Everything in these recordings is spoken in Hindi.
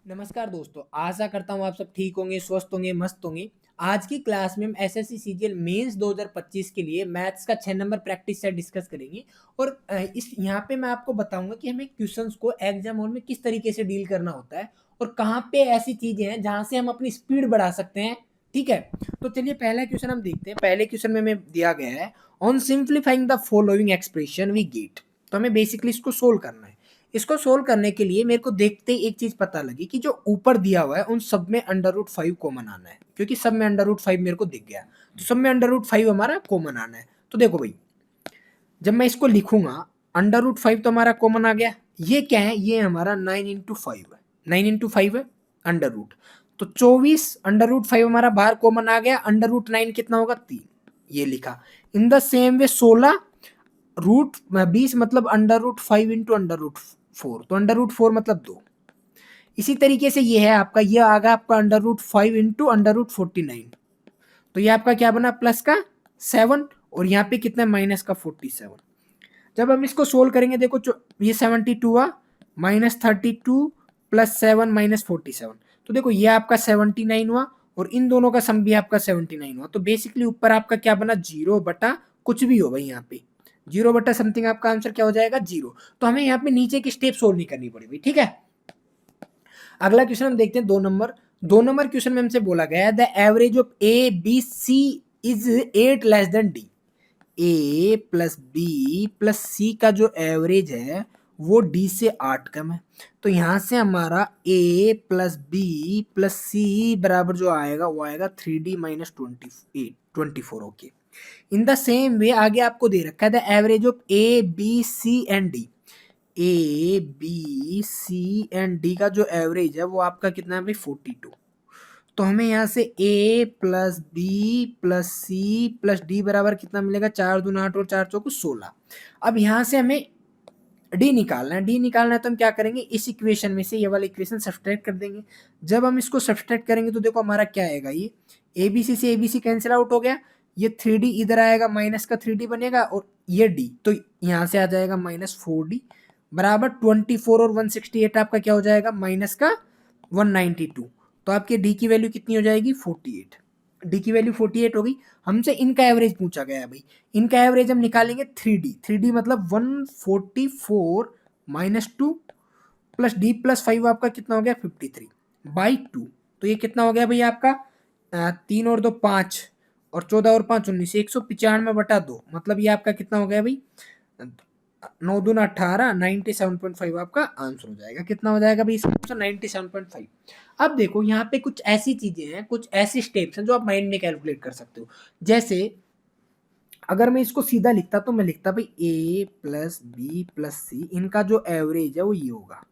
नमस्कार दोस्तों, आशा करता हूँ आप सब ठीक होंगे, स्वस्थ होंगे, मस्त होंगे। आज की क्लास में हम एसएससी सीजीएल मेंस 2025 के लिए मैथ्स का 6 नंबर प्रैक्टिस सेट डिस्कस करेंगे और इस यहाँ पे मैं आपको बताऊंगा कि हमें क्वेश्चंस को एग्जाम हॉल में किस तरीके से डील करना होता है और कहाँ पे ऐसी चीजें हैं जहाँ से हम अपनी स्पीड बढ़ा सकते हैं। ठीक है, तो चलिए पहला क्वेश्चन हम देखते हैं। पहले क्वेश्चन में हमें दिया गया है on simplifying the following expression we get. तो हमें बेसिकली इसको सोल्व करना है। इसको सोल्व करने के लिए मेरे को देखते ही एक चीज पता लगी कि जो ऊपर दिया हुआ है उन सब में √5 कॉमन आना है, क्योंकि सब में √5 मेरे को दिख गया, तो सब में √5 हमारा कॉमन आना है। तो देखो भाई, जब मैं इसको लिखूंगा √5 तो हमारा कॉमन आ गया। ये क्या है? ये हमारा 9 × 5 है, 9 × 5 है अंडर रूट। तो 24 √5 हमारा बाहर कॉमन आ गया। √9 कितना होगा? 3। ये लिखा। इन द सेम वे 16 √20 मतलब √5 × √4, तो √4 मतलब 2। इसी तरीके से ये है आपका, ये आ गया आपका √5 × √49, तो ये आपका क्या बना? प्लस का 7 और यहाँ पे कितना माइनस का 47। जब हम इसको सोल्व करेंगे देखो, ये 72 हुआ, -32 + 7 -47, तो देखो ये आपका 79 हुआ और इन दोनों का सम भी आपका 79 हुआ। तो बेसिकली ऊपर आपका क्या बना? 0 बटा कुछ भी हो भाई, यहाँ पे 0 बटा समथिंग आपका आंसर क्या हो जाएगा? 0। तो हमें यहाँ पे नीचे की स्टेप सोल्व नहीं करनी पड़ेगी। ठीक है, अगला क्वेश्चन हम देखते हैं 2 नंबर क्वेश्चन में हमसे बोला गया है the average of A B C is 8 less than D. A plus B plus C का जो एवरेज है वो डी से 8 कम है। तो यहां से हमारा A plus B plus C बराबर जो आएगा वो आएगा 3D - 24। Okay, in the same way आगे आपको दे रखा है the average of A B C and D. A B C and D का जो एवरेज है वो आपका कितना है भाई? 42। तो हमें यहाँ से a plus B plus C plus D बराबर कितना मिलेगा? 4 दूना 8 और 4 चौको 16। अब यहाँ से हमें डी निकालना है। डी निकालना है तो हम क्या करेंगे? इस इक्वेशन में से ये वाला इक्वेशन सब्सट्रैक्ट कर देंगे। जब हम इसको सब्सट्रैक्ट करेंगे तो देखो हमारा क्या आएगा? ये ए बी सी से A B C cancel out हो गया, ये 3D इधर आएगा, माइनस का 3D बनेगा और ये डी, तो यहाँ से आ जाएगा -4D बराबर 24 और 168 आपका क्या हो जाएगा? माइनस का 192। तो आपके डी की वैल्यू कितनी हो जाएगी? 48। डी की वैल्यू 48 हो गई। हमसे इनका एवरेज पूछा गया है भाई। इनका एवरेज हम निकालेंगे 3D मतलब 144 - 2 प्लस डी प्लस 5 आपका कितना हो गया? 53/2। तो ये कितना हो गया भाई आपका? 3 और 2 5 और 14 और 5 19, 195/2 मतलब ये आपका कितना हो गया भाई? 9 दूना 18, 97.5 आपका आंसर हो जाएगा। कितना हो जाएगा भाई इसका आंसर? 97.5। अब देखो यहाँ पे कुछ ऐसी चीजें हैं, कुछ ऐसी स्टेप्स हैं जो आप माइंड में कैलकुलेट कर सकते हो। जैसे अगर मैं इसको सीधा लिखता तो मैं लिखता भाई a प्लस बी प्लस सी, इनका जो एवरेज है वो ये होगा,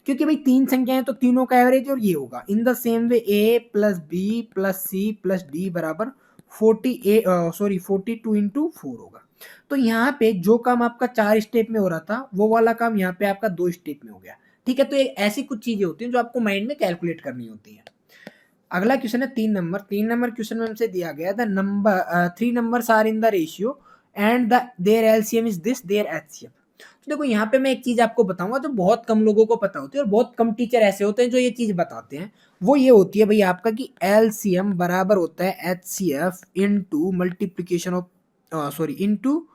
क्योंकि भाई 3 संख्या है तो तीनों का एवरेज और ये होगा। In the same way a plus B plus C plus D बराबर 42 × 4 होगा। तो यहाँ पे जो काम आपका 4 स्टेप में हो रहा था वो वाला काम यहाँ पे आपका 2 स्टेप में हो गया। ठीक है, तो ऐसी कुछ चीजें होती हैं जो आपको माइंड में कैलकुलेट करनी होती है। अगला क्वेश्चन है 3 नंबर क्वेश्चन में हमसे दिया गया the number 3 numbers are in the ratio and their LCM is this, their HCF. तो देखो यहाँ पे मैं एक चीज आपको बताऊंगा जो बहुत कम लोगों को पता होती है और बहुत कम टीचर ऐसे होते हैं जो ये चीज बताते हैं। वो ये होती है भाई आपका कि एलसीएम बराबर होता है HCF into multiplication of into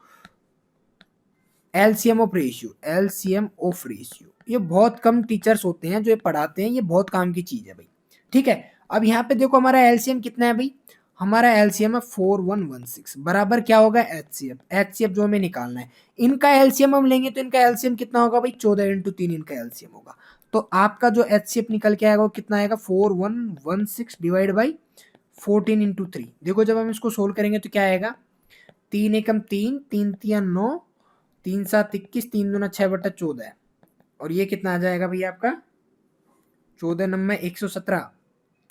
LCM of ratio, LCM of ratio. ये बहुत कम टीचर्स होते हैं जो ये पढ़ाते हैं, ये बहुत काम की चीज है भाई। ठीक है, अब यहाँ पे देखो हमारा एलसीएम कितना है भाई? हमारा एलसीएम है 4116 बराबर क्या होगा? एचसीएफ। एचसीएफ जो हमें निकालना है, इनका एलसीएम हम लेंगे तो इनका एलसीएम कितना होगा भाई? 14 × 3 इनका एलसीएम होगा। तो आपका जो एचसीएफ निकल के आएगा वो कितना आएगा? 4116 डिवाइड बाई 14 × 3। देखो जब हम इसको सोल्व करेंगे तो क्या आएगा? 3 एकम 3, 3 तिया 9, 3 7 21, 3 दूना 6/14 और ये कितना आ जाएगा भैया आपका? 14 नंबर 117,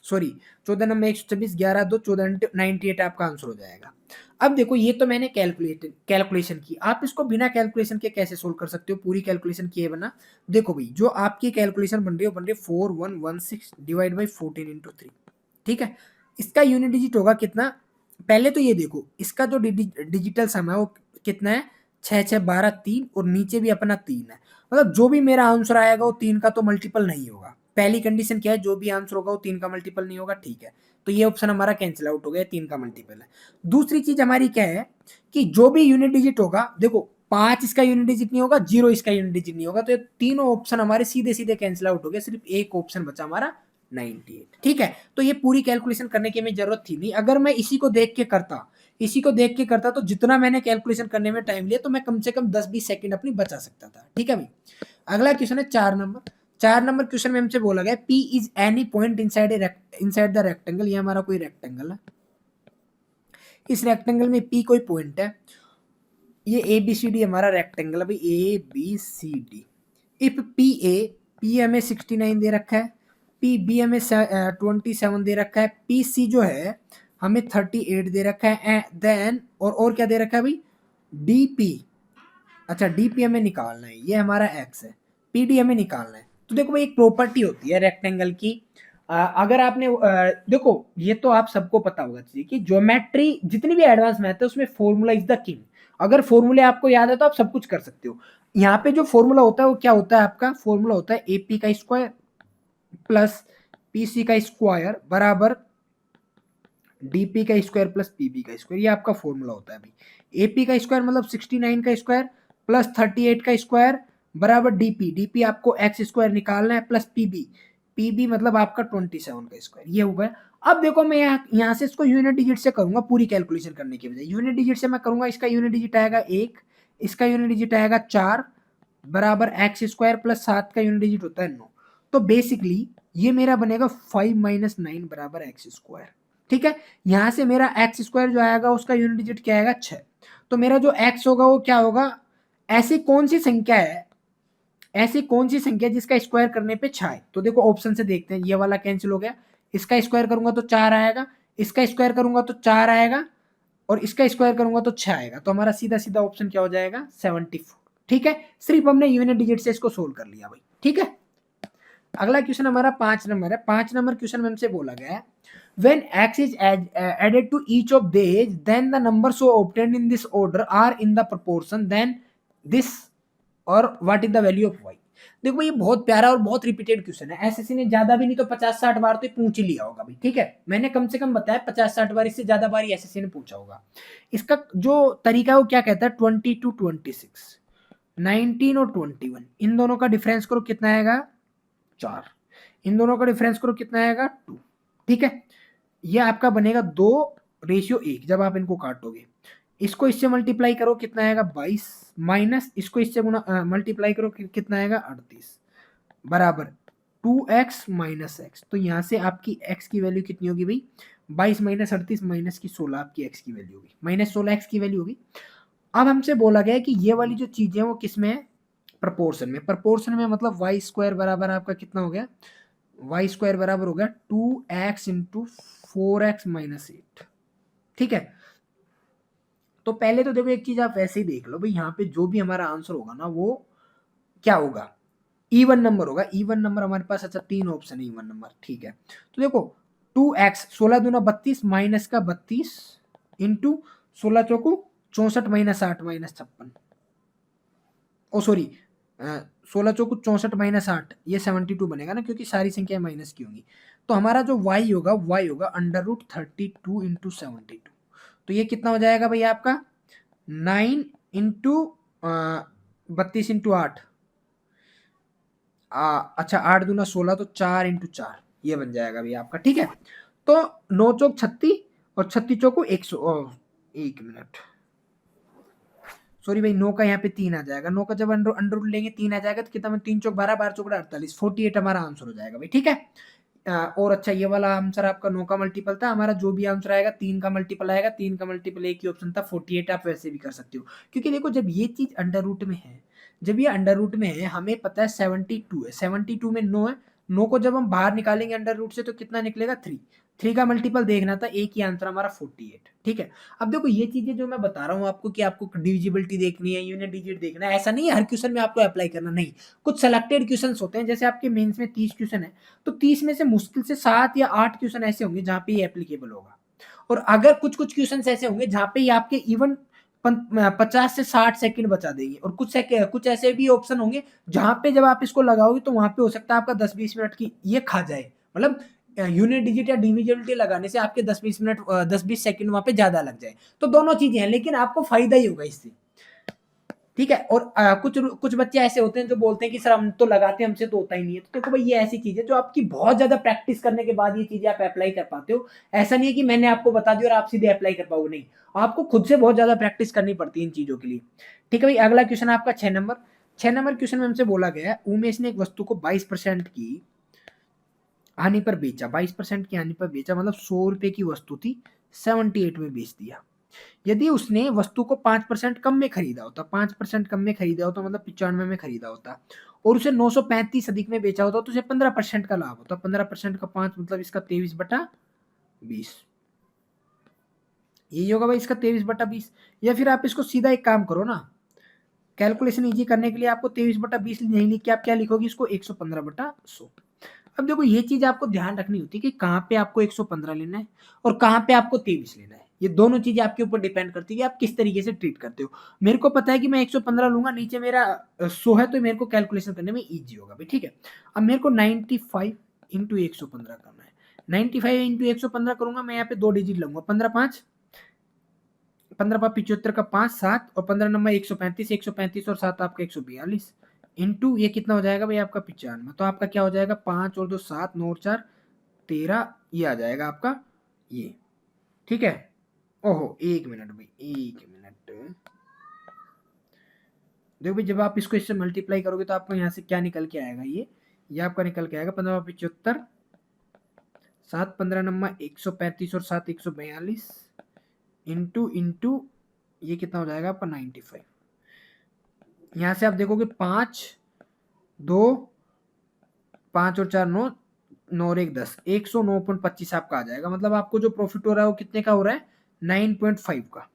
सॉरी 14 नंबर 126, 11 2 14 98 आपका आंसर हो जाएगा। अब देखो ये तो मैंने कैलकुलेशन की, आप इसको बिना कैलकुलेशन के कैसे सोल्व कर सकते हो? पूरी कैलकुलेशन किए बना। देखो भाई जो आपकी कैलकुलेशन बन रही है वो बन रही है 4116 डिवाइड बाई 14 × 3। ठीक है, इसका यूनिट डिजिट होगा कितना? पहले तो ये देखो इसका जो डिजिटल सम है वो कितना है? 6 6 12 3 और नीचे भी अपना 3 है, मतलब जो भी मेरा आंसर आएगा वो 3 का तो मल्टीपल नहीं होगा। पहली कंडीशन क्या है, जो भी आंसर होगा वो 3 का मल्टीपल नहीं होगा, ठीक है, तो ये ऑप्शन हमारा कैंसिल आउट हो गया, 3 का मल्टीपल है। दूसरी चीज हमारी क्या है कि जो भी यूनिट डिजिट होगा, देखो 5 इसका यूनिट डिजिट नहीं होगा, 0 इसका यूनिट डिजिट नहीं होगा, तो ये तीनों ऑप्शन हमारे सीधे सीधे कैंसिल आउट हो गए, सिर्फ एक ऑप्शन बचा हमारा 98, ठीक है। तो ये पूरी कैलकुलेशन करने की हमें जरूरत थी नहीं, अगर मैं इसी को देख के करता तो जितना मैंने कैलकुलेशन करने में टाइम लिया तो मैं कम से कम 10-20 सेकंड अपनी बचा सकता था, ठीक है भाई। अगला क्वेश्चन है 4 नंबर क्वेश्चन में हमसे बोला गया P is any point inside the rectangle, ये हमारा कोई रेक्टेंगल है, इस रेक्टेंगल में P कोई पॉइंट है, ये ABCD हमारा रेक्टेंगल है भाई, ABCD। इफ पी हमें 69 दे रखा है, PB हमें 27 दे रखा है, PC जो है हमें 38 दे रखा है, देन और क्या दे रखा है भाई, DP। अच्छा DP हमें निकालना है, ये हमारा X है, PD हमें निकालना है। तो देखो भाई एक प्रॉपर्टी होती है रेक्टेंगल की, अगर आपने देखो ये तो आप सबको पता होगा चाहिए कि ज्योमेट्री जितनी भी एडवांस मैथ है उसमें फॉर्मूला इज द किंग। अगर फॉर्मूले आपको याद है तो आप सब कुछ कर सकते हो। यहाँ पे जो फॉर्मूला होता है वो क्या होता है, आपका फॉर्मूला होता है AP का स्क्वायर प्लस PC का स्क्वायर बराबर DP का स्क्वायर प्लस PB का स्क्वायर, ये आपका फॉर्मूला होता है भाई। AP का स्क्वायर मतलब 69 का स्क्वायर प्लस 38 का स्क्वायर बराबर DP आपको एक्स स्क्वायर निकालना है प्लस PB मतलब आपका 27 का स्क्वायर, ये होगा। अब देखो मैं यहाँ से इसको यूनिट डिजिट से करूंगा, पूरी कैलकुलेशन करने के बजाय यूनिट डिजिट से मैं करूंगा। इसका यूनिट डिजिट आएगा 1, इसका यूनिट डिजिट आएगा 4 बराबर एक्स स्क्वायर प्लस 7 का यूनिट डिजिट होता है 9। तो बेसिकली ये मेरा बनेगा 5 - 9 बराबर एक्स स्क्वायर, ठीक है। यहां से मेरा एक्स स्क्वायर जो आएगा उसका यूनिट डिजिट क्या आएगा 6। तो मेरा जो एक्स होगा वो क्या होगा, ऐसी कौन सी संख्या है, ऐसी कौन सी संख्या जिसका स्क्वायर करने पे 6 है। तो देखो ऑप्शन से देखते हैं, ये वाला कैंसिल हो गया, इसका स्क्वायर करूंगा तो 4 आएगा, इसका स्क्वायर करूंगा तो 4 आएगा और इसका स्क्वायर करूंगा तो 6 आएगा। तो हमारा सीधा सीधा ऑप्शन क्या हो जाएगा 74, ठीक है। सिर्फ हमने यूनिट डिजिट से इसको सोल्व कर लिया भाई, ठीक है। अगला क्वेश्चन हमारा 5 नंबर है। 5 नंबर क्वेश्चन में हमसे बोला गया है when x is added to each of these then the numbers so obtained in this order are in the proportion then this और what is the value of y। देखो ये बहुत प्यारा और बहुत रिपीटेड क्वेश्चन है, एसएससी ने ज्यादा भी नहीं तो 50-60 बार तो पूछ ही लिया होगा भाई, ठीक है। मैंने कम से कम बताया 50-60 बार, इससे ज्यादा बार एसएससी ने पूछा होगा। इसका जो तरीका है वो क्या कहता है 20 to 26, 19 और 21, इन दोनों का डिफरेंस करो कितना आएगा 4, इन दोनों का डिफरेंस करो कितना आएगा 2, ठीक है। ये आपका बनेगा 2:1 जब आप इनको काटोगे। इसको इससे मल्टीप्लाई करो कितना आएगा 22 माइनस इसको इससे गुना मल्टीप्लाई करो कितना आएगा 38 बराबर 2x - x। तो यहाँ से आपकी x की वैल्यू कितनी होगी भाई 22 - 38 माइनस की 16 आपकी x की वैल्यू होगी, -16 x की वैल्यू होगी। अब हमसे बोला गया कि ये वाली जो चीजें वो किस में है, प्रपोर्शन में। प्रपोर्शन में मतलब वाई स्क्वायर बराबर आपका कितना हो गया, वाई स्क्वायर बराबर हो गया 2x × 4x - 8, ठीक है। तो पहले तो देखो एक चीज आप वैसे ही देख लो भाई, यहाँ पे जो भी हमारा आंसर होगा ना वो क्या होगा, इवन नंबर होगा। इवन नंबर हमारे पास अच्छा 3 ऑप्शन है इवन नंबर, ठीक है। तो देखो 2x 16 दूना 32 माइनस का 32 इंटू 16 चौको 64 - 8 - 56, ओ सॉरी 16 चौको 64 - 8 ये 72 बनेगा ना, क्योंकि सारी संख्या माइनस की होंगी। तो हमारा जो y होगा √32 × 72। तो ये कितना हो जाएगा भाई आपका 9 × 32 × 8, अच्छा 8 दूना 16 तो 4 × 4 ये बन जाएगा भाई आपका, ठीक है। तो 9 चौक 36 और 36 चौको 100, एक मिनट सॉरी भाई 9 का यहाँ पे 3 आ जाएगा, 9 का जब अंडर रूट लेंगे 3 आ जाएगा, तो कितना में 3 चौक 12 12 चौक 48 48 हमारा आंसर हो जाएगा भाई, ठीक है। और अच्छा ये वाला आंसर आपका 9 का मल्टीपल था, हमारा जो भी आंसर आएगा 3 का मल्टीपल आएगा, 3 का मल्टीपल एक ही ऑप्शन था 48, आप वैसे भी कर सकते हो। क्योंकि देखो जब ये चीज अंडर रूट में है, जब ये अंडर रूट में है हमें पता है 72 है, 72 में 9 है, 9 को जब हम बाहर निकालेंगे अंडर रूट से तो कितना निकलेगा 3 का मल्टीपल देखना था, एक ही आंसर हमारा 48, ठीक है। अब देखो ये चीजें जो मैं बता रहा हूँ आपको कि आपको डिविजिबिलिटी देखनी है, यूनिट डिजिट देखना है, ऐसा नहीं है हर क्वेश्चन में आपको अप्लाई करना, नहीं। कुछ सेलेक्टेड क्वेश्चन होते हैं, जैसे आपके मेंस में 30 क्वेश्चन है तो 30 में से मुश्किल से 7 या 8 क्वेश्चन ऐसे होंगे जहां पे ये एप्लीकेबल होगा, और अगर कुछ कुछ क्वेश्चन ऐसे होंगे जहां पे ये आपके इवन 50 से 60 सेकंड बचा देगी। और कुछ ऐसे भी ऑप्शन होंगे जहां पे जब आप इसको लगाओगे तो वहां पे हो सकता है आपका 10-20 मिनट की ये खा जाए। मतलब यूनिट डिजिट या डिविजिबिलिटी लगाने से आपके 10-20 मिनट 10-20 सेकंड वहां पे ज्यादा लग जाए। तो दोनों चीजें हैं, लेकिन आपको फायदा ही होगा इससे, ठीक है। और कुछ बच्चे ऐसे होते हैं जो बोलते हैं कि सर हम तो लगाते हैं, हमसे तो होता ही नहीं है। तो देखो भाई, ये ऐसी चीज है जो आपकी बहुत ज्यादा प्रैक्टिस करने के बाद ये चीजें आप अप्लाई कर पाते हो। ऐसा नहीं है कि मैंने आपको बता दिया और आप सीधे अप्लाई कर पाओगे, नहीं, आपको खुद से बहुत ज्यादा प्रैक्टिस करनी पड़ती है इन चीजों के लिए, ठीक है भाई। अगला क्वेश्चन आपका 6 नंबर। 6 नंबर क्वेश्चन में हमसे बोला गया है, उमेश ने एक वस्तु को 22% की हानि पर बेचा। 22% की हानि पर बेचा मतलब 100 रुपए की वस्तु थी, 78 में बेच दिया। यदि उसने वस्तु को 5% कम में खरीदा होता, 5% कम में खरीदा होता मतलब 95 में खरीदा होता, और उसे 935 अधिक में बेचा होता तो उसे 15% का लाभ होता। 15% का 5 मतलब इसका 23/20, यही होगा भाई इसका 23/20। या फिर आप इसको सीधा एक काम करो ना, कैलकुलेशन इजी करने के लिए आपको 23/20 नहीं लिख के आप क्या लिखोगे इसको 115/100। अब देखो ये चीज आपको ध्यान रखनी होती है कि कहाँ पे आपको 115 लेना है और कहाँ पे आपको 23 लेना है। ये दोनों चीजें आपके ऊपर डिपेंड करती है कि आप किस तरीके से ट्रीट करते हो। मेरे को पता है कि मैं 115 लूंगा, नीचे मेरा 100 है, तो मेरे को कैलकुलेशन करने में इजी होगा भाई, ठीक है। अब मेरे को 95 इंटू 115 करना है। 95 इंटू 115 करूंगा मैं, यहाँ पे 2 डिजिट लूंगा, 15 5 75 का 5 7 और 15 नंबर 135, 135 और 7 आपका 142 इंटू ये कितना हो जाएगा भाई आपका 95। तो आपका क्या हो जाएगा, 5 और 2 7, 9 और 4 13, ये आ जाएगा आपका ये, ठीक है। ओहो 1 मिनट भाई, 1 मिनट। देखो भाई, जब आप इसको इससे मल्टीप्लाई करोगे तो आपको यहाँ से क्या निकल के आएगा, ये आपका निकल के आएगा 15 75 7 15 नंबर 135 और 7 142 इंटू ये कितना हो जाएगा आपका 95। यहाँ से आप देखोगे 5 2 5 और 4 9 9 और 1 10, 109.25 आपका आ जाएगा। मतलब आपको जो प्रॉफिट हो रहा है वो कितने का हो रहा है, 9.5 का।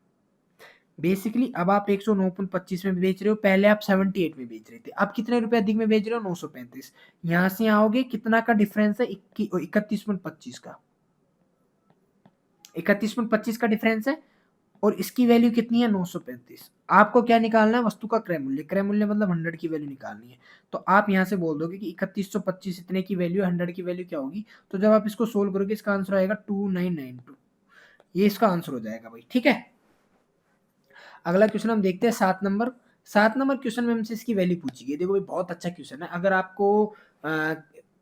बेसिकली अब आप 109.25 में बेच रहे हो, पहले आप 78 में बेच रहे थे, अब कितने रुपए अधिक में बेच रहे हो, 935। यहां से आओगे कितना का डिफरेंस है, 31.25 का, 31.25 का डिफरेंस है। और इसकी वैल्यू कितनी है, 935। आपको क्या निकालना है, वस्तु का क्रय मूल्य। क्रय मूल्य मतलब 100 की वैल्यू निकालनी है। तो आप यहां से बोल दोगे कि 3125 इतने की वैल्यू, 100 की वैल्यू क्या होगी। तो जब आप इसको सोल्व करोगे इसका आंसर आएगा 2992, ये इसका आंसर हो जाएगा भाई, ठीक है। अगला क्वेश्चन हम देखते हैं 7 नंबर। 7 नंबर क्वेश्चन में हमसे इसकी वैल्यू पूछी गई। देखो भाई बहुत अच्छा क्वेश्चन है, अगर आपको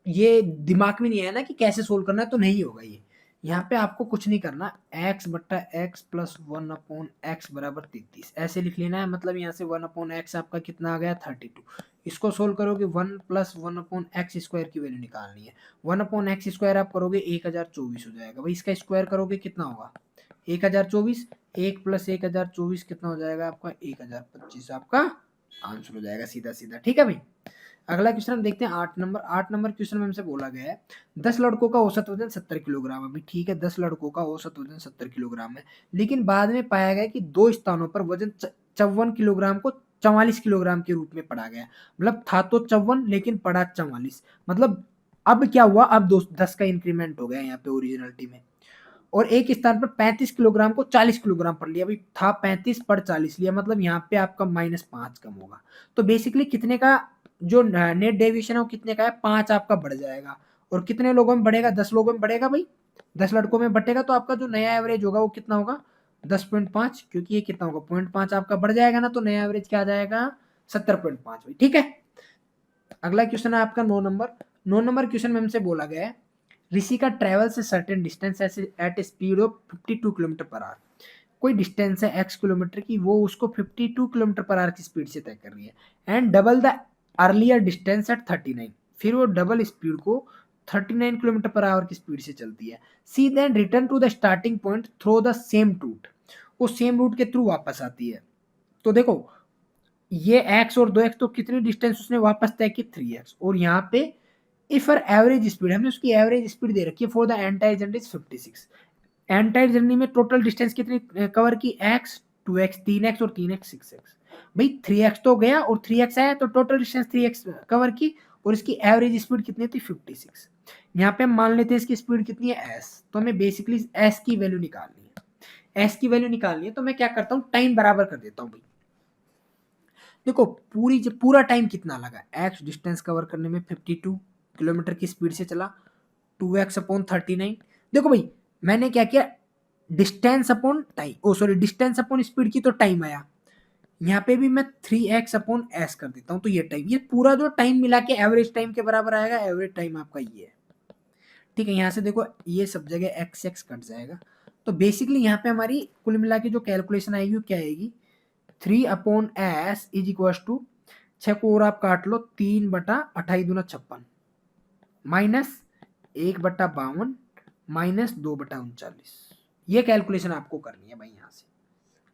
ये दिमाग में नहीं आया ना कि कैसे सोल्व करना है तो नहीं होगा ये। यहाँ पे आपको कुछ नहीं करना, x/x प्लस 1/x बराबर 33 ऐसे लिख लेना है। मतलब यहाँ से 1/x आपका कितना आ गया, 32। इसको सोल्व करोगे 1 प्लस 1/x स्क्वायर की वैल्यू निकालनी है। 1/x स्क्वायर आप करोगे 1024 हो जाएगा भाई। इसका स्क्वायर करोगे कितना होगा, 1024। 1 प्लस 1024 कितना हो जाएगा आपका, 1025 आपका आंसर हो जाएगा सीधा सीधा, ठीक है भाई। अगला क्वेश्चन हम देखते हैं 8 नंबर। 8 नंबर क्वेश्चन में हमसे बोला गया है 10 लड़कों का औसत वजन 70 किलोग्राम है। ठीक है, 10 लड़कों का औसत वजन 70 किलोग्राम है, लेकिन बाद में पाया गया कि 2 स्थानों पर वजन 54 किलोग्राम को 44 किलोग्राम के रूप में पढ़ा गया। मतलब था तो 54 लेकिन पढ़ा 44। मतलब अब क्या हुआ, अब 10 का इंक्रीमेंट हो गया यहाँ पे ओरिजिनलिटी में। और एक स्थान पर 35 किलोग्राम को 40 किलोग्राम पढ़ लिया। अभी था 35 पर 40 लिया, मतलब यहाँ पे आपका -5 कम होगा। तो बेसिकली कितने का जो नेट डेविएशन है वो कितने का है, 5 आपका बढ़ जाएगा। और कितने लोगों में बढ़ेगा, 10 लोगों में बढ़ेगा भाई, 10 लड़कों में बढ़ेगा। तो आपका जो नया एवरेज होगा वो कितना होगा, 10.5, क्योंकि ये कितना होगा 0.5 आपका बढ़ जाएगा ना, तो नया एवरेज क्या आ जाएगा 70.5 भाई, ठीक है। अगला क्वेश्चन है आपका 9 नंबर। 9 नंबर क्वेश्चन में हमसे बोला गया है ऋषि का ट्रेवल से certain distance at a speed of 52 kilometre per hour. कोई डिस्टेंस है x किलोमीटर की, वो उसको 52 किलोमीटर पर आवर की स्पीड से तय कर रही है, and double the earlier distance at 39। फिर वो डबल स्पीड को 39 किलोमीटर पर आवर की स्पीड से चलती है। C then return to the starting point through the same route. वो सेम रूट के थ्रू वापस आती है। तो देखो ये x और 2x, तो कितनी डिस्टेंस उसने वापस तय की, 3x। और यहाँ पे इफ फॉर एवरेज स्पीड, हमने उसकी एवरेज स्पीड दे रखी है for the entire journey is 56। Entire journey में टोटल डिस्टेंस कितनी कवर की, x 2x 3x और 3x 6x। भाई 3x तो गया और 3x आया, तो टोटल डिस्टेंस 3x कवर की। और इसकी एवरेज स्पीड कितनी थी, 56। यहाँ पे हम मान लेते हैं इसकी स्पीड कितनी है s, तो हमें बेसिकली s की वैल्यू निकालनी है। एस की वैल्यू निकालनी है तो मैं क्या करता हूँ, टाइम बराबर कर देता हूँ भाई। देखो पूरा टाइम कितना लगा, एक्स डिस्टेंस कवर करने में 52 किलोमीटर की स्पीड से चला, 2x/39। देखो भाई मैंने क्या किया, distance upon time, distance upon speed की तो टाइम आया, यहाँ पे भी मैं 3x/s कर देता हूँ तो ये टाइम, ये पूरा जो टाइम मिला के एवरेज टाइम के बराबर आएगा। एवरेज टाइम आपका ये है, ठीक है। यहाँ से देखो ये सब जगह x कट जाएगा, तो बेसिकली यहाँ पे हमारी कुल मिला के जो कैलकुलेशन आएगी वो क्या आएगी, 3/s इज इक्वल टू 6 को और आप काट लो, 3/28×56 माइनस 1/52 माइनस 2/39। ये कैलकुलेशन आपको करनी है भाई यहाँ से,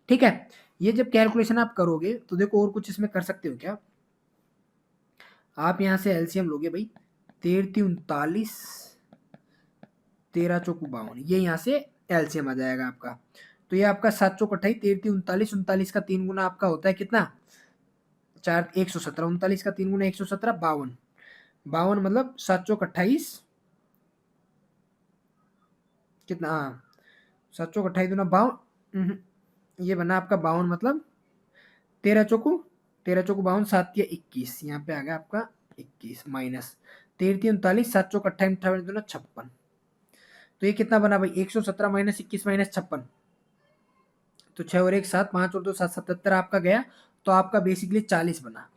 ठीक है। ये जब कैलकुलेशन आप करोगे तो देखो और कुछ इसमें कर सकते हो क्या, आप यहाँ से एलसीएम लोगे भाई, 13 13 चौकू 52, ये यहाँ से एलसीएम आ जाएगा आपका। तो ये आपका 7 चौक 28, 13 39 का 3 गुना आपका होता है कितना, 4 117, 39 का 3 गुना 117, 52 मतलब 7 चौक 28 कितना, 7 चौक 28 गुना 52, ये बना आपका 52 मतलब 13 चौकू 52, 7 या 21, यहाँ पे आ गया आपका 21 माइनस 13 39, 7 चौक 28 56। तो ये कितना बना भाई, 117 माइनस 21 माइनस 56, तो 6 और 1 7, 5 और 2 7, 77 आपका गया। तो आपका बेसिकली 40 बना,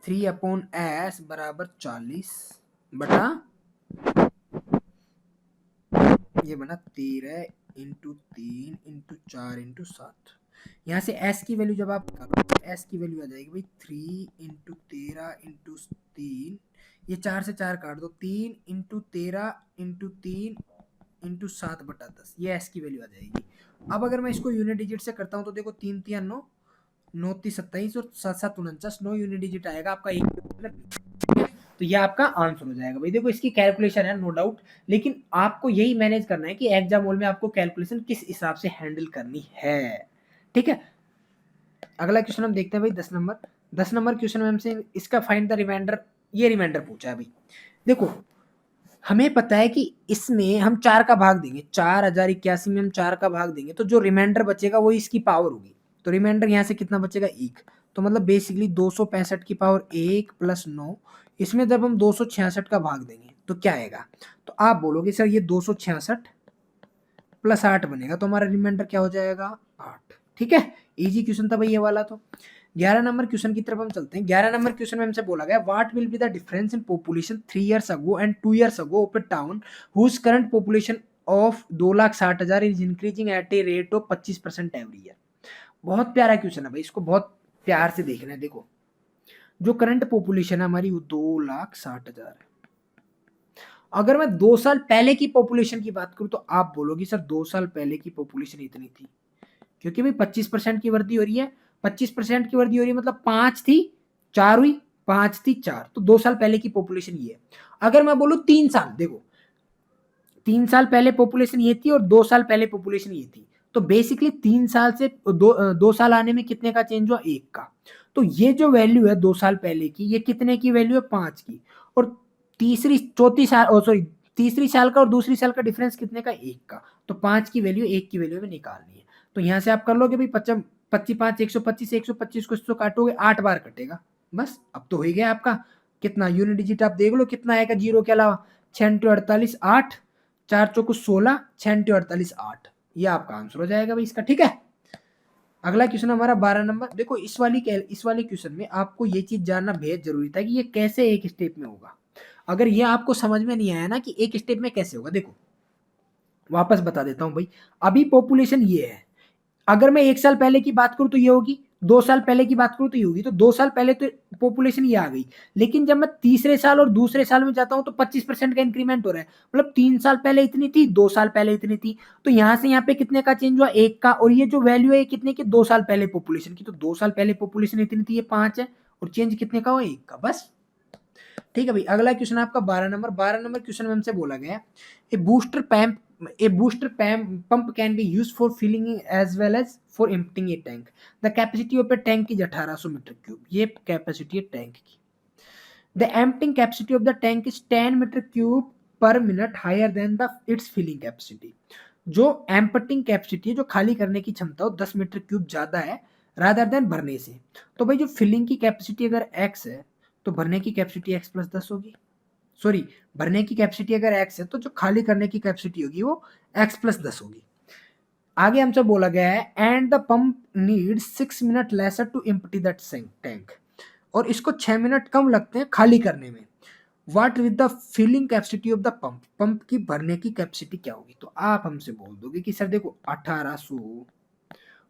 3/s बराबर 40 बटा ये बना 13 इंटू 3 इंटू 4 इंटू 7। यहाँ से s की वैल्यू जब आप s की वैल्यू आ जाएगी भाई 3 इंटू 13 इंटू 3, ये 4 से 4 काट दो, 3 इंटू 13 इंटू 3 इंटू 7/10, ये s की वैल्यू आ जाएगी। अब अगर मैं इसको यूनिट डिजिट से करता हूँ तो देखो 3 3 9, 9 3 27 और 7 7 49, 9 यूनिट डिजिट आएगा आपका एक, तो ये आपका आंसर हो जाएगा भाई। देखो इसकी कैलकुलेशन है नो डाउट, लेकिन आपको यही मैनेज करना है कि एग्जाम हॉल में आपको कैलकुलेशन किस हिसाब से हैंडल करनी है, ठीक है। अगला क्वेश्चन हम देखते हैं भाई 10 नंबर क्वेश्चन में हमसे इसका फाइंड द रिमाइंडर, ये रिमाइंडर पूछा है भाई। देखो हमें पता है कि इसमें हम 4 का भाग देंगे, 4081 में हम 4 का भाग देंगे तो जो रिमाइंडर बचेगा वो इसकी पावर होगी, तो रिमाइंडर यहाँ से कितना बचेगा 1, तो मतलब बेसिकली 265 की पावर 1 प्लस 9, इसमें जब हम 266 का भाग देंगे तो क्या आएगा, तो आप बोलोगे सर ये 266 प्लस 8 बनेगा, तो हमारा रिमाइंडर क्या हो जाएगा 8, ठीक है। इजी क्वेश्चन था भाई ये वाला। तो 11 नंबर क्वेश्चन की तरफ हम चलते हैं। 11 नंबर क्वेश्चन में हमसे बोला गया what will be the difference in population 3 years ago and 2 years ago of a town whose current population of 2,60,000 is increasing at a rate of 25% every year. बहुत प्यारा क्वेश्चन है भाई, इसको बहुत प्यार से देखना है। देखो जो करंट पॉपुलेशन है हमारी वो 2,60,000 है। अगर मैं 2 साल पहले की पॉपुलेशन की बात करूं तो आप बोलोगे सर 2 साल पहले की पॉपुलेशन इतनी थी, क्योंकि भाई 25% की वृद्धि हो रही है, 25% की वृद्धि हो रही है मतलब 5 थी 4 हुई, 5 थी 4, तो 2 साल पहले की पॉपुलेशन ये है। अगर मैं बोलूं 3 साल, देखो 3 साल पहले पॉपुलेशन ये थी और 2 साल पहले पॉपुलेशन ये थी, तो बेसिकली 3 साल से 2 साल आने में कितने का चेंज हुआ, 1 का। तो ये जो वैल्यू है 2 साल पहले की, ये कितने की वैल्यू है 5 की, और तीसरी साल का और दूसरी साल का डिफरेंस कितने का, 1 का। तो 5 की वैल्यू 1 की वैल्यू में निकालनी है, तो यहाँ से आप कर लोगे भाई 25 5 125, 125 को इसको काटोगे 8 बार कटेगा, बस अब तो हो ही गया आपका। कितना यूनिट डिजिट आप देख लो कितना आएगा जीरो के अलावा, 6 × 48 8, 4 चौको 16, 6 × 48 8, ये आपका आंसर हो जाएगा भाई इसका, ठीक है। अगला क्वेश्चन हमारा 12 नंबर। देखो इस वाली क्वेश्चन में आपको ये चीज जानना बेहद जरूरी था कि ये कैसे एक स्टेप में होगा। अगर ये आपको समझ में नहीं आया ना कि एक स्टेप में कैसे होगा, देखो वापस बता देता हूं भाई। अभी पॉपुलेशन ये है, अगर मैं 1 साल पहले की बात करूं तो ये होगी, 2 साल पहले की बात करूं तो ये होगी, तो 2 साल पहले तो पॉपुलेशन ये आ गई। लेकिन जब मैं तीसरे साल और दूसरे साल में जाता हूं तो 25% का इंक्रीमेंट हो रहा है, मतलब 3 साल पहले इतनी थी, 2 साल पहले इतनी थी, तो यहां से यहाँ पे कितने का चेंज हुआ, 1 का। और ये जो वैल्यू है कितने की, 2 साल पहले पॉपुलेशन की, तो 2 साल पहले पॉपुलेशन इतनी थी, ये 5 है, और चेंज कितने का हुआ, 1 का, बस। ठीक है भाई। अगला क्वेश्चन आपका 12 नंबर क्वेश्चन में हमसे बोला गया a booster pump can be used for filling as well as for emptying a tank. The capacity of a tank is 1800 metre cube, ये कैपेसिटी है टैंक की। The emptying capacity of the tank is 10 metre cube per minute higher than the its filling capacity. जो एम्पटिंग कैपेसिटी है, जो खाली करने की क्षमता हो 10 मीटर क्यूब ज़्यादा है रादर देन भरने से। तो भाई जो फिलिंग की कैपेसिटी अगर x है तो भरने की कैपेसिटी x प्लस 10 होगी। सॉरी, भरने की कैपेसिटी अगर x है तो जो खाली करने की कैपेसिटी होगी वो x प्लस 10 होगी। आगे हमसे बोला गया है and the pump need 6 minute lesser to empty that tank, और इसको 6 मिनट कम लगते हैं खाली करने में। What with the filling capacity of the pump, pump की भरने की कैपेसिटी क्या होगी। तो आप हमसे बोल दोगे कि सर देखो 1800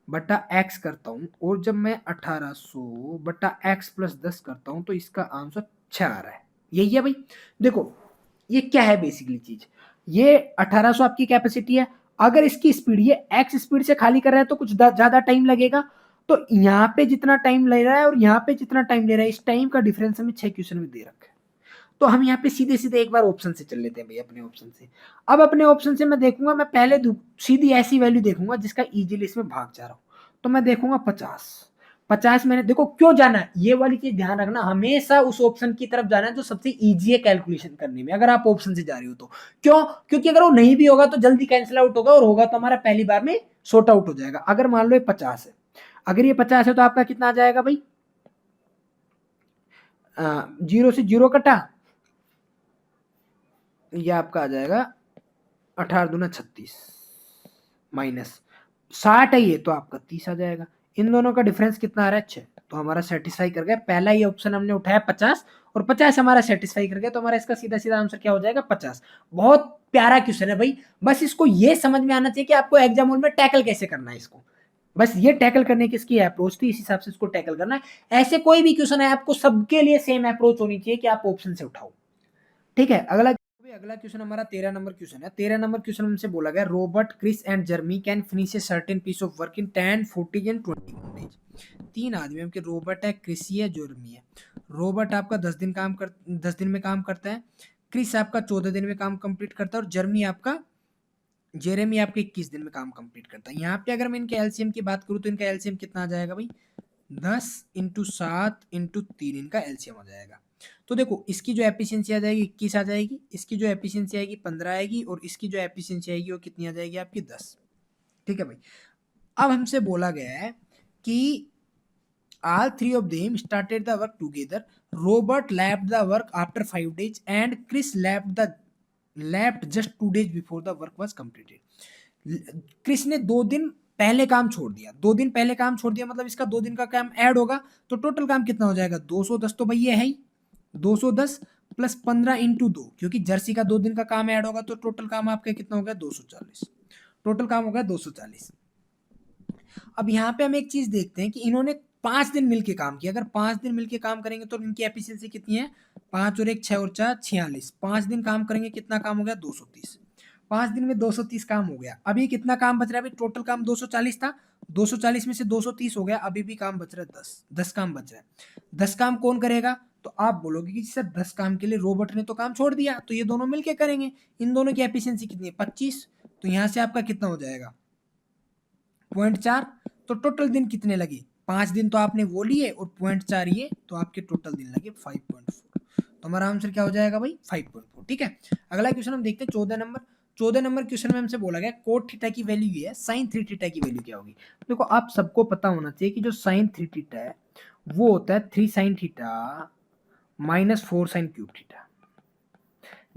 बटा x करता हूँ, और जब मैं 1800 बटा x प्लस 10 करता हूँ तो इसका आंसर 6 आ रहा है। यही है भाई। देखो ये क्या है बेसिकली चीज, ये 1800 आपकी कैपेसिटी है, अगर इसकी स्पीड ये x स्पीड से खाली कर रहा है तो कुछ ज्यादा टाइम लगेगा। तो यहाँ पे जितना टाइम ले रहा है और यहाँ पे जितना टाइम ले रहा है, इस टाइम का डिफरेंस हमें 6 क्वेश्चन में दे रखा है। तो हम यहाँ पे सीधे सीधे एक बार ऑप्शन से चल लेते हैं भाई, अपने ऑप्शन से। अब अपने ऑप्शन से मैं देखूंगा, मैं पहले सीधी ऐसी वैल्यू देखूंगा जिसका इजीली इसमें भाग जा रहा हूँ। तो मैं देखूंगा 50। 50 मैंने देखो क्यों जाना है, ये वाली चीज ध्यान रखना, हमेशा उस ऑप्शन की तरफ जाना है जो सबसे इजी है कैलकुलेशन करने में, अगर आप ऑप्शन से जा रहे हो तो। क्यों? क्योंकि अगर वो नहीं भी होगा तो जल्दी कैंसिल आउट होगा, और होगा तो हमारा पहली बार में शॉर्ट आउट हो जाएगा। अगर मान लो ये 50 है, अगर ये 50 है तो आपका कितना आ जाएगा भाई, 0 से 0 कटा, ये आपका आ जाएगा 18 दूना 36 माइनस 60 है ये, तो आपका 30 आ जाएगा। इन दोनों का डिफरेंस कितना आ रहा है 6, तो हमारा सेटिस्फाई कर गया। पहला ही ऑप्शन हमने उठाया 50, और 50 हमारा सेटिस्फाई कर गया, तो हमारा इसका सीधा सीधा आंसर क्या हो जाएगा 50। बहुत प्यारा क्वेश्चन है भाई, बस इसको ये समझ में आना चाहिए कि आपको एग्जाम हॉल में टैकल कैसे करना है इसको। बस ये टैकल करने की इसकी अप्रोच थी, इस हिसाब से इसको टैकल करना है। ऐसे कोई भी क्वेश्चन है आपको सबके लिए सेम अप्रोच होनी चाहिए कि आप ऑप्शन से उठाओ। ठीक है, अगला क्वेश्चन हमारा 13 नंबर क्वेश्चन है। 13 नंबर क्वेश्चन हमसे बोला गया Robert, Chris and Jeremy can finish a certain piece of work in 10, 40 and 21 days. तीन आदमी हैं, रॉबर्ट है, क्रिसी है, जर्मी है। रॉबर्ट आपका 10 दिन में काम करता है, क्रिस आपका 14 दिन में काम कंप्लीट करता है, और जेरेमी आपके 21 दिन में काम कंप्लीट करता है। यहाँ पे अगर मैं इनके एलसीएम की बात करूँ तो इनका एलसीएम कितना आ जाएगा भाई, 10 इंटू 7 इंटू 3 इनका एलसीएम आ जाएगा। तो देखो इसकी जो एफिशिएंसी आ जाएगी 21 आ जाएगी, इसकी जो एफिशिएंसी आएगी 15 आएगी, और इसकी जो एफिशिएंसी आएगी वो कितनी आ जाएगी आपकी 10। ठीक है भाई। अब हमसे बोला गया है कि all three of them started the work together. Robert left the work after 5 days and Chris left just 2 days before the work was completed. Chris ने 2 दिन पहले काम छोड़ दिया, 2 दिन पहले काम छोड़ दिया, मतलब इसका 2 दिन का काम ऐड होगा, तो टोटल काम कितना हो जाएगा 210। तो भाई ये है ही 210 प्लस 15 इंटू 2, क्योंकि जर्सी का 2 दिन का काम ऐड होगा, तो टोटल काम आपका कितना हो गया 240। टोटल काम हो गया 240। अब यहाँ पे हम एक चीज देखते हैं कि इन्होंने 5 दिन मिलके काम किया। अगर 5 दिन मिलके काम करेंगे तो इनकी एफिशिएंसी कितनी है, 5 और 1 6 और 4 46। 5 दिन काम करेंगे, कितना काम हो गया 230। 5 दिन में 230 काम हो गया। अभी कितना काम बच रहा है भाई, टोटल काम 240 था, 240 में से 230 हो गया, अभी भी काम बच रहा है 10 काम बच रहा है। 10 काम कौन करेगा, तो आप बोलोगे कि सर 10 काम के लिए रोबोट ने तो काम छोड़ दिया, तो ये दोनों मिलके करेंगे। इन दोनों की एफिशिएंसी कितनी है 25, तो यहाँ से आपका कितना हो जाएगा 0.4। तो टोटल दिन कितने लगे, 5 दिन तो आपने वो लिए और 0.4 ये, तो आपके टोटल दिन लगे 5.4। तो हमारा आंसर क्या हो जाएगा भाई 5.4। ठीक है, अगला क्वेश्चन हम देखते हैं 14 नंबर क्वेश्चन में हमसे बोला गया कोट थीटा की वैल्यू ये है, साइन 3 थीटा की वैल्यू क्या होगी। देखो आप सबको पता होना चाहिए कि जो साइन 3 थीटा है वो होता है 3 sine theta minus 4 sine cube theta.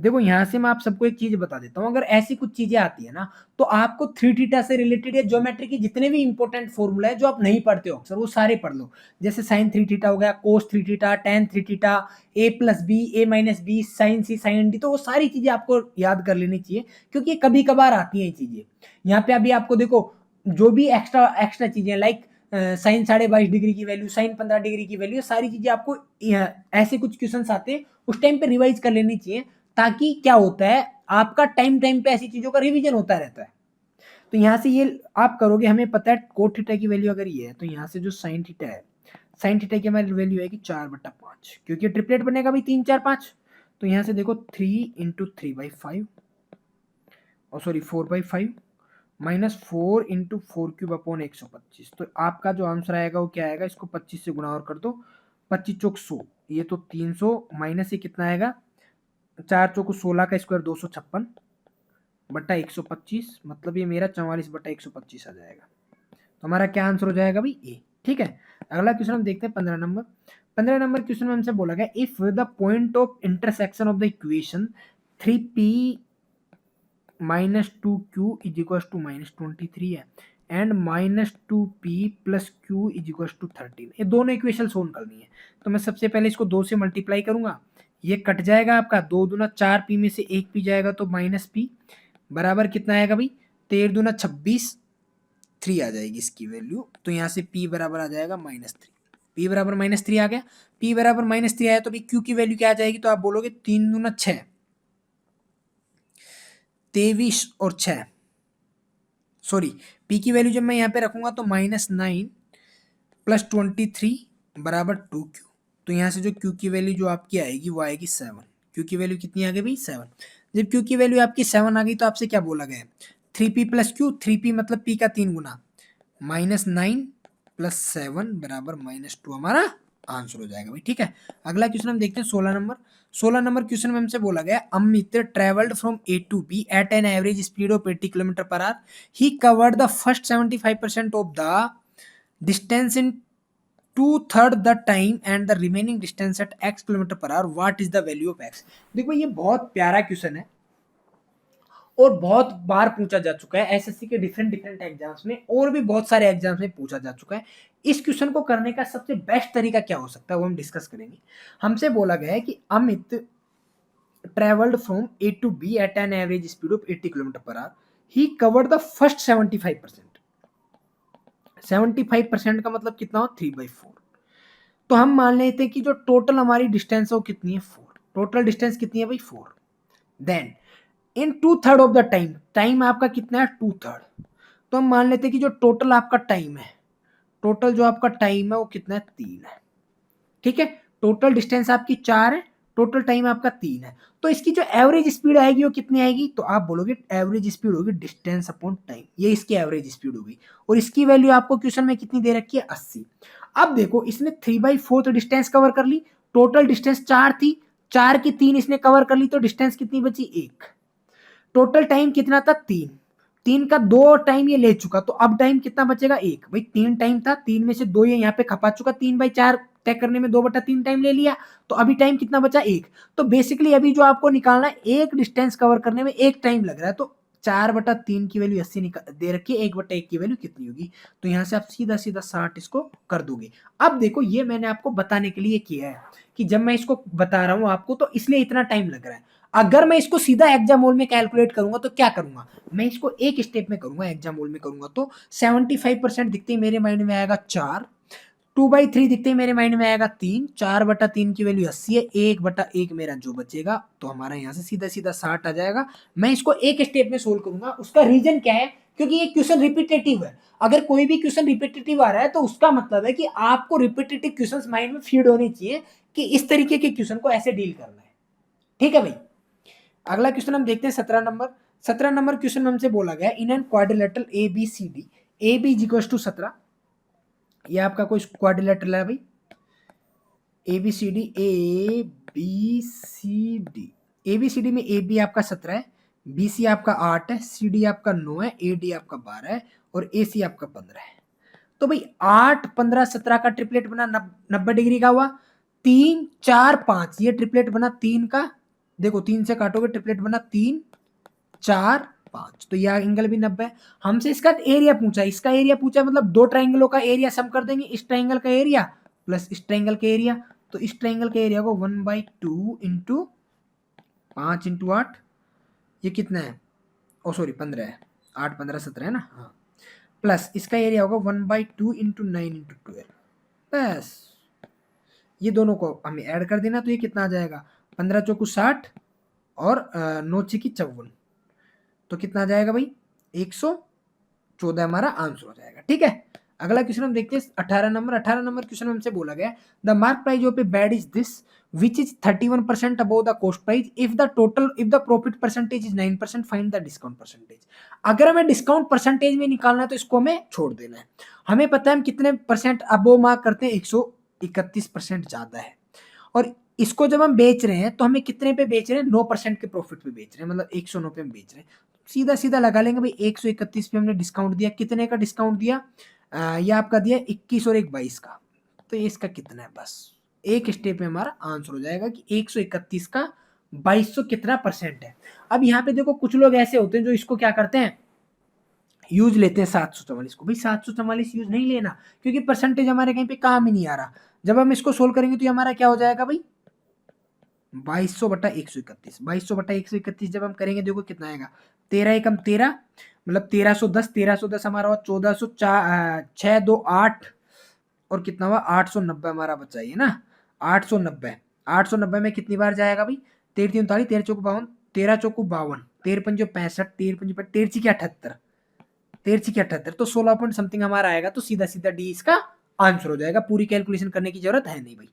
देखो यहाँ से मैं आप सबको एक चीज बता देता हूँ, अगर ऐसी कुछ चीजें आती है ना तो आपको 3 थीटा से रिलेटेड या ज्योमेट्री की जितने भी इंपॉर्टेंट फॉर्मूला है जो आप नहीं पढ़ते हो अक्सर, वो सारे पढ़ लो। जैसे साइन 3 थीटा हो गया, कोस 3 थीटा, टेन 3 थीटा, ए प्लस बी, ए माइनस बी, साइन सी, साइन डी, तो वो सारी चीजें आपको याद कर लेनी चाहिए, क्योंकि कभी कभार आती है ये चीजें। यहाँ पे अभी आपको देखो जो भी एक्स्ट्रा एक्स्ट्रा चीजें लाइक साइन 22.5 डिग्री की वैल्यू, साइन 15 डिग्री की वैल्यू, सारी चीजें आपको ऐसे कुछ क्वेश्चन आते हैं उस टाइम पे रिवाइज कर लेनी चाहिए, ताकि क्या होता है आपका टाइम टाइम पे ऐसी चीजों का रिवीजन होता रहता है। तो यहाँ से ये आप करोगे, हमें पता है कोट थीटा की वैल्यू अगर ये है, तो यहाँ से जो साइन थीटा है, साइन थीटा की हमारी वैल्यू है कि 4/5, क्योंकि ट्रिपलेट बनेगा भी 3 4 5। तो यहाँ से देखो 3 इंटू 3/5 और सॉरी 4/5 माइनस 4 इंटू 4³ अपॉन 125। तो आपका जो आंसर आएगा वो क्या आएगा, इसको 25 से गुणा और कर दो, 25 चौक 100, ये तो 300 माइनस ये कितना आएगा 4 चौको 16 का स्क्वायर 256 बटा 125, मतलब ये मेरा 44 बटा 125 आ जाएगा। तो हमारा क्या आंसर हो जाएगा भाई? ए। ठीक है, अगला क्वेश्चन हम देखते हैं 15 नंबर। 15 नंबर क्वेश्चन में हमसे बोला गया if the point of intersection of the equation 3p minus 2q is equal to minus 23 है and minus 2p plus q is equal to 13, ये दोनों इक्वेशन सोल्व करनी है। तो मैं सबसे पहले इसको 2 से मल्टीप्लाई करूंगा, ये कट जाएगा आपका, 2 दूना 4p में से 1p जाएगा तो माइनस p बराबर कितना आएगा भाई? 13 दूना 26, 3 आ जाएगी इसकी वैल्यू, तो यहाँ से p बराबर आ जाएगा -3। p बराबर -3 आ गया, p बराबर -3 आया तो भाई q की वैल्यू क्या आ जाएगी? तो आप बोलोगे 3 दूना 6, 23 और 6, सॉरी p की वैल्यू जब मैं यहाँ पे रखूंगा तो -9 प्लस 23 बराबर 2q। तो यहाँ से जो q की वैल्यू जो आपकी आएगी वो आएगी 7। q की वैल्यू कितनी आ गई भाई? 7। जब q की वैल्यू आपकी 7 आ गई तो आपसे क्या बोला गया है? 3p प्लस q, 3p मतलब p का 3 गुना, -9 प्लस 7 बराबर -2 हमारा आंसर हो जाएगा भाई। ठीक है, अगला क्वेश्चन हम देखते हैं 16 नंबर। 16 नंबर क्वेश्चन में हमसे बोला गया Amit travelled from A to B at an average speed of 80 kilometre per hour, he covered the first 75% of the distance in 2/3 the time and the remaining distance at x kilometre per hour, what is the value of x। देखो ये बहुत प्यारा क्वेश्चन है और बहुत बार पूछा जा चुका है एसएससी के डिफरेंट एग्जाम्स में, और भी बहुत सारे एग्जाम्स में पूछा जा चुका है। इस क्वेश्चन को करने का सबसे बेस्ट तरीका क्या हो सकता है वो हम डिस्कस करेंगे। हमसे बोला गया है कि Amit travelled from A to B at an average speed of 80 kilometre per hour, he covered the first 75%। 75% का मतलब कितना हो? 3/4। तो हम मान लेते हैं कि जो टोटल हमारी डिस्टेंस है वो कितनी है? 4। टोटल डिस्टेंस कितनी है भाई? 4। Then in 2/3 of the time, time आपका कितना है? 2/3। तो हम मान लेते हैं कि जो टोटल आपका टाइम है, टोटल जो आपका टाइम है वो कितना है? 3 है। ठीक है, टोटल डिस्टेंस आपकी 4 है, टोटल टाइम आपका 3 है। तो इसकी जो एवरेज स्पीड आएगी वो कितनी आएगी? तो आप बोलोगे एवरेज स्पीड होगी डिस्टेंस अपॉन टाइम, ये इसकी एवरेज स्पीड होगी। और इसकी वैल्यू आपको क्वेश्चन में कितनी दे रखी है? 80। अब देखो इसने 3/4 डिस्टेंस कवर कर ली, टोटल डिस्टेंस 4 थी, 4 की 3 इसने कवर कर ली, तो डिस्टेंस कितनी बची? 1। टोटल टाइम कितना था? 3। 3 का 2 टाइम ये ले चुका, तो अब टाइम कितना बचेगा? 1। भाई 3 टाइम था, 3 में से 2 ये यहाँ पे खपा चुका, 3/4 तय करने में 2/3 टाइम ले लिया, तो अभी टाइम कितना बचा? 1। तो बेसिकली अभी जो आपको निकालना है, एक डिस्टेंस कवर करने में 1 टाइम लग रहा है, तो 4/3 की वैल्यू 80 दे रखी है, 1/1 की वैल्यू कितनी होगी? तो यहाँ से आप सीधा सीधा 60 इसको कर दोगे। अब देखो ये मैंने आपको बताने के लिए किया है कि जब मैं इसको बता रहा हूँ आपको तो इसलिए इतना टाइम लग रहा है। अगर मैं इसको सीधा हेक्सामोल में कैलकुलेट करूंगा तो क्या करूंगा? मैं इसको एक स्टेप में करूंगा, हेक्सामोल में करूंगा तो 75% दिखते ही मेरे माइंड में आएगा 4, 2/3 दिखते ही मेरे माइंड में आएगा 3, 4/3 की वैल्यू 80 है, 1/1 मेरा जो बचेगा तो हमारा यहाँ से सीधा सीधा 60 आ जाएगा। मैं इसको एक स्टेप में सोल्व करूंगा। उसका रीजन क्या है? क्योंकि ये क्वेश्चन रिपीटेटिव है। अगर कोई भी क्वेश्चन रिपीटेटिव आ रहा है तो उसका मतलब है कि आपको रिपीटेटिव क्वेश्चंस माइंड में फीड होने चाहिए कि इस तरीके के क्वेश्चन को ऐसे डील करना है। ठीक है भाई, अगला क्वेश्चन हम देखते हैं 17 नंबर। 17 नंबर क्वेश्चन हमसे बोला गया in an quadrilateral A B C D, A B is equal to 17। ये आपका कोई क्वाड्रिलेटरल है भाई, A B C D, A B C D. A B C D में ए बी आपका 17 है, बी सी आपका 8 है, सी डी आपका 9 है, ए डी आपका 12 है और ए सी आपका 15 है। तो भाई 8, 15, 17 का ट्रिपलेट बना 90 डिग्री का हुआ। 3, 4, 5 ये ट्रिपलेट बना 3 का, देखो 3 से काटोगे ट्रिपलेट बना 3, 4, 5, तो यह एंगल भी 90 है। हमसे इसका एरिया पूछा, इसका एरिया पूछा मतलब दो ट्राइंगलों का एरिया सम कर देंगे, इस ट्राइंगल का एरिया प्लस इस ट्राइंगल का एरिया। तो इस ट्राइंगल के एरिया को 1/2 इंटू 5 इंटू 8, ये कितना है? ओ सॉरी 15 है, 8, 15, 17 है ना, हाँ, प्लस इसका एरिया होगा 1/2 इंटू 9 इंटू 12। बस ये दोनों को हमें ऐड कर देना, तो ये कितना आ जाएगा? 15 चौकू 60 और 9 छेकी 54, तो कितना आ जाएगा भाई? 114 हमारा आंसर हो जाएगा। ठीक है, अगला क्वेश्चन हम देखते हैं 18 नंबर। 18 नंबर क्वेश्चन हमसे बोला गया the mark price of A bed is this which is 31% above the cost price if the profit percentage is 9%, find the discount percentage. अगर हमें डिस्काउंट परसेंटेज में निकालना है तो इसको हमें छोड़ देना है। हमें पता है हम कितने परसेंट अबव मार्क करते हैं, 131% ज्यादा है। और इसको जब हम बेच रहे हैं तो हमें कितने पे बेच रहे हैं? 9% के प्रॉफिट पे बेच रहे हैं, मतलब 109 पे हम बेच रहे हैं। सीधा सीधा लगा लेंगे भाई, 131 पे हमने डिस्काउंट दिया, कितने का डिस्काउंट दिया, ये आपका दिया 21 और 1 22 का, तो ये इसका कितना है, बस एक स्टेप में हमारा आंसर हो जाएगा कि 131 का 2200 कितना परसेंट है। अब यहाँ पे देखो कुछ लोग ऐसे होते हैं जो इसको क्या करते हैं, यूज लेते हैं 744 को। भाई 744 यूज नहीं लेना, क्योंकि परसेंटेज हमारे कहीं पे काम ही नहीं आ रहा। जब हम इसको सोल्व करेंगे तो ये हमारा क्या हो जाएगा भाई, 2200 बटा 131, 2200 बटा 131 जब हम करेंगे देखो कितना आएगा, 13 एकम 13, मतलब 1310, 1310 हमारा हुआ 1404, 6 2 8 और कितना हुआ 890 हमारा बचा, ये ना 890। 890 में कितनी बार जाएगा भाई, 13 3 39, 13 चौको 52, 13 चौको 52, 13 पंजो 65, 13 पंजो 13 की 78, 13 की 78, तो 16 पॉइंट समथिंग हमारा आएगा। तो सीधा सीधा डी इसका आंसर हो जाएगा, पूरी कैलकुलेशन करने की जरूरत है नहीं भाई।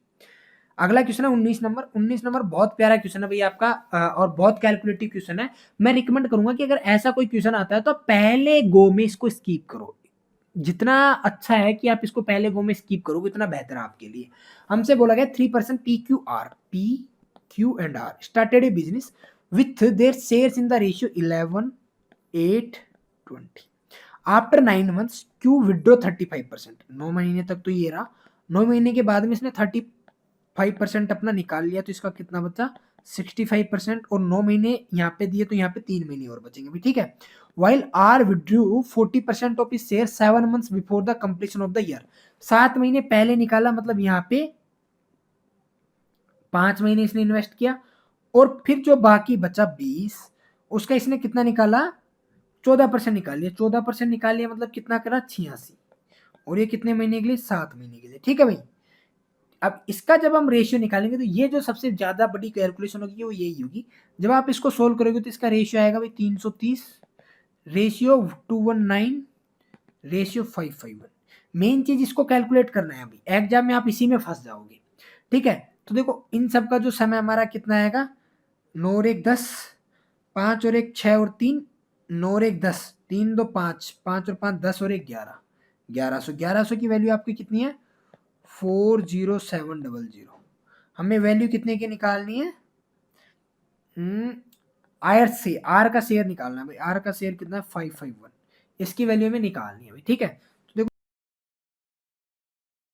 अगला क्वेश्चन है 19 नंबर। 19 नंबर बहुत प्यारा क्वेश्चन है भाई आपका, और बहुत कैलकुलेटिव क्वेश्चन है। मैं रिकमेंड करूंगा कि अगर ऐसा कोई क्वेश्चन आता है तो पहले गो में इसको स्किप करो। जितना अच्छा है कि आप इसको पहले गो में स्किप करोगे उतना बेहतर है आपके लिए। हमसे बोला गया 3% PQ and R started A business with their shares in the ratio 11 8 20। After 9 months Q withdraw 35%। 9 महीने तक तो ये रहा, 9 महीने के बाद में इसने 35% अपना निकाल लिया, तो इसका कितना बचा 65%, और 9 महीने यहाँ पे दिए तो यहाँ पे 3 महीने और बचेंगे भी, ठीक है। While R withdrew 40% of his shares 7 months before the completion of the year। 7 महीने पहले निकाला, मतलब यहाँ पे 5 महीने इसने इन्वेस्ट किया, और फिर जो बाकी बचा 20, उसका इसने कितना निकाला 14% निकाल लिया। 14% निकाल लिया मतलब कितना करा 86, और ये कितने महीने के लिए 7 महीने के लिए, ठीक है भाई। अब इसका जब हम रेशियो निकालेंगे तो ये जो सबसे ज्यादा बड़ी कैलकुलेशन होगी वो यही होगी। जब आप इसको सोल्व करोगे तो इसका रेशियो आएगा भाई 330 रेशियो 219 रेशियो 551। मेन चीज इसको कैलकुलेट करना है, अभी एग्जाम में आप इसी में फंस जाओगे, ठीक है। तो देखो इन सब का जो समय हमारा कितना आएगा, 9 और 1 10, 5 और 1 6 और 3, 9 और 1 10, 3 2 5, 5 और 5 10 और 1 11, 1100 की वैल्यू आपकी कितनी है 40700। हमें वैल्यू कितने की निकालनी है, आर से आर का शेयर निकालना है भाई। आर का शेयर कितना है 551, इसकी वैल्यू में निकालनी है भाई, ठीक है।